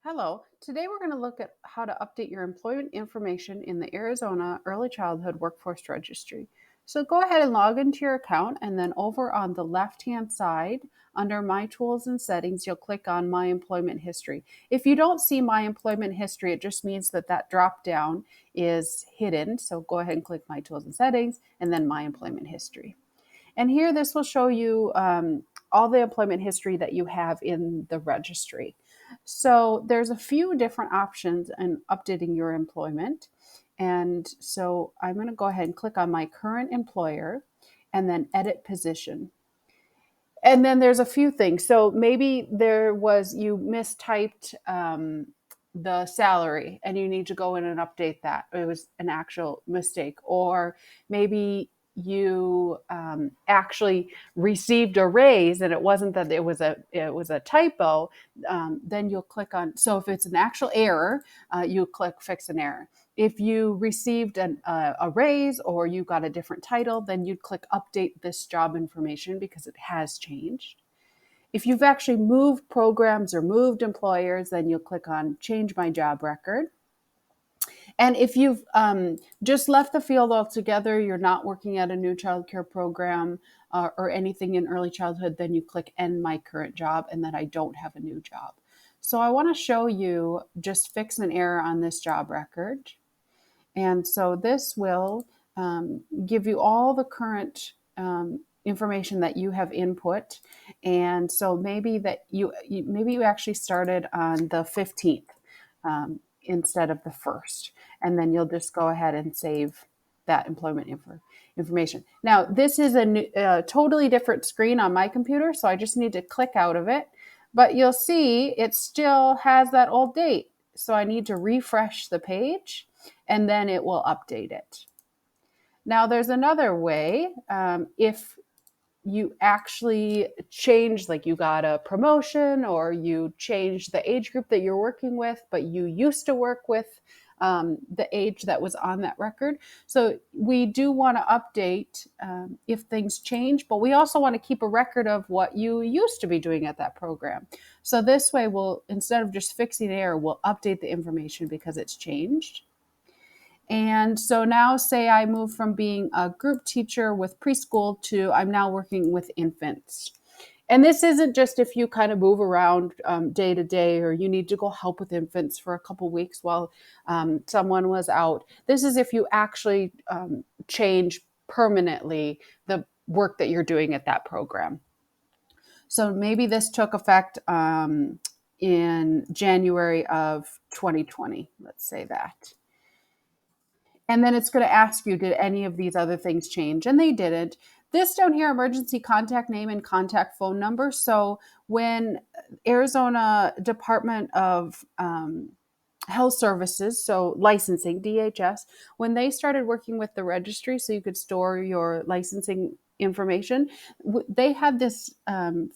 Hello. Today we're going to look at how to update your employment information in the Arizona Early Childhood Workforce Registry. So go ahead and log into your account, and then over on the left-hand side under My Tools and Settings, you'll click on My Employment History. If you don't see My Employment History, it just means that drop down is hidden. So go ahead and click My Tools and Settings and then My Employment History. And here, this will show you all the employment history that you have in the registry. So there's a few different options in updating your employment. And so I'm going to go ahead and click on my current employer and then edit position. And then there's a few things. So maybe you mistyped the salary and you need to go in and update that. It was an actual mistake. Or maybe you actually received a raise and it wasn't that it was a typo. Then you'll click on, so if it's an actual error, you click fix an error. If you received a raise or you got a different title, then you'd click update this job information because it has changed. If you've actually moved programs or moved employers, then you'll click on change my job record. And if you've just left the field altogether, you're not working at a new child care program or anything in early childhood, then you click end my current job and that I don't have a new job. So I want to show you just fix an error on this job record. And so this will give you all the current information that you have input. And so maybe you actually started on the 15th instead of the 1st. And then you'll just go ahead and save that employment information. Now, this is a totally different screen on my computer, so I just need to click out of it. But you'll see it still has that old date. So I need to refresh the page and then it will update it. Now, there's another way. If you actually change, like you got a promotion or you changed the age group that you're working with, but you used to work with the age that was on that record. So we do want to update if things change, but we also want to keep a record of what you used to be doing at that program. So this way, instead of just fixing error, we'll update the information because it's changed. And so now, say I move from being a group teacher with preschool to I'm now working with infants. And this isn't just if you kind of move around day to day or you need to go help with infants for a couple weeks while someone was out. This is if you actually change permanently the work that you're doing at that program. So maybe this took effect in January of 2020, let's say that. And then it's going to ask you, did any of these other things change? And they didn't. This down here, emergency contact name and contact phone number. So when Arizona Department of Health Services, so licensing, DHS, when they started working with the registry so you could store your licensing information, they had this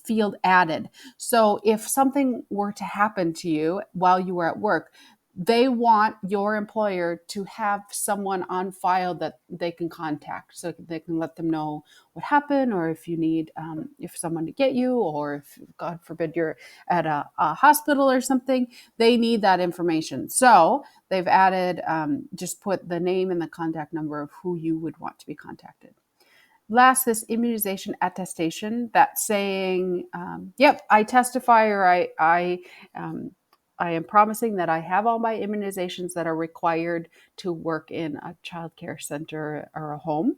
field added. So if something were to happen to you while you were at work, they want your employer to have someone on file that they can contact so they can let them know what happened, or if you need if someone to get you, or if God forbid you're at a hospital or something, they need that information. So they've added just put the name and the contact number of who you would want to be contacted. Last, this immunization attestation, that's saying, yep, I testify, or I am promising that I have all my immunizations that are required to work in a child care center or a home.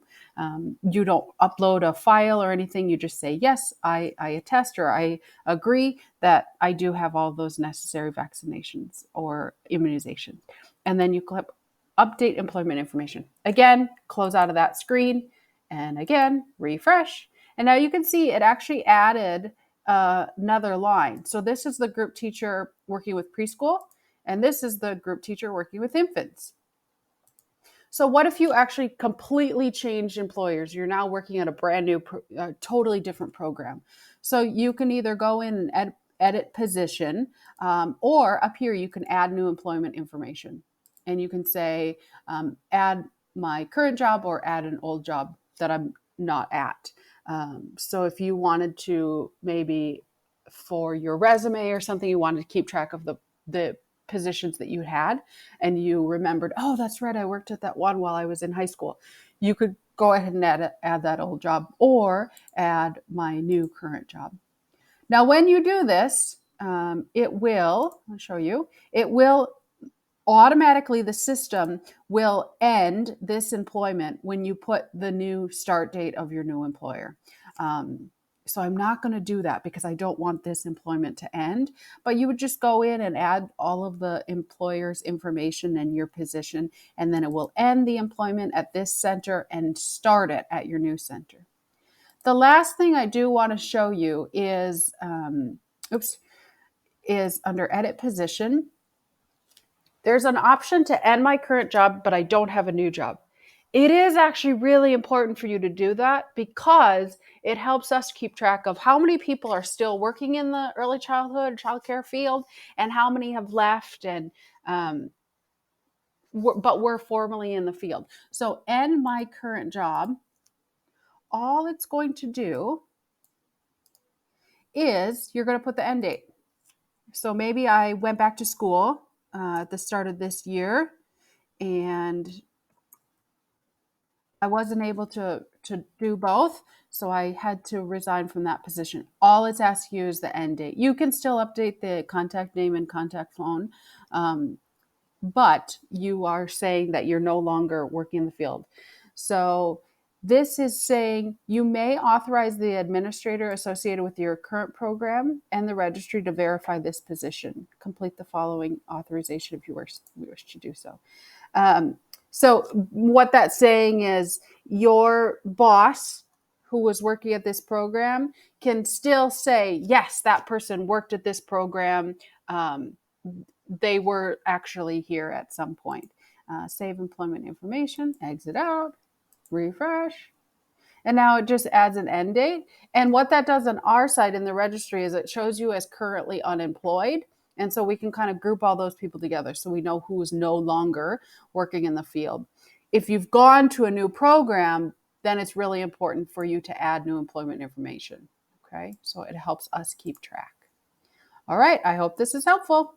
You don't upload a file or anything. You just say, yes, I attest or I agree that I do have all those necessary vaccinations or immunizations. And then you click update employment information. Again, close out of that screen. And again, refresh. And now you can see it actually added another line. So this is the group teacher working with preschool, and this is the group teacher working with infants. So what if you actually completely changed employers? You're now working at a brand new, totally different program. So you can either go in and edit position, or up here you can add new employment information. And you can say, add my current job or add an old job that I'm not at. So if you wanted to, maybe for your resume or something, you wanted to keep track of the the positions that you had, and you remembered, oh, that's right, I worked at that one while I was in high school. You could go ahead and add that old job or add my new current job. Now, when you do this, I'll show you, it will automatically, the system will end this employment when you put the new start date of your new employer. So I'm not going to do that because I don't want this employment to end. But you would just go in and add all of the employer's information and your position, and then it will end the employment at this center and start it at your new center. The last thing I do want to show you is, is under Edit Position. There's an option to end my current job, but I don't have a new job. It is actually really important for you to do that because it helps us keep track of how many people are still working in the early childhood, childcare field, and how many have left and but we're formally in the field. So end my current job, all it's going to do is you're going to put the end date. So maybe I went back to school at the start of this year and I wasn't able to do both, so I had to resign from that position. All it's asking you is the end date. You can still update the contact name and contact phone, but you are saying that you're no longer working in the field. So this is saying you may authorize the administrator associated with your current program and the registry to verify this position. Complete the following authorization if you wish to do so. So what that's saying is your boss who was working at this program can still say, yes, that person worked at this program. They were actually here at some point. Save employment information, exit out, refresh. And now it just adds an end date. And what that does on our side in the registry is it shows you as currently unemployed. And so we can kind of group all those people together so we know who is no longer working in the field. If you've gone to a new program, then it's really important for you to add new employment information. Okay, so it helps us keep track. All right, I hope this is helpful.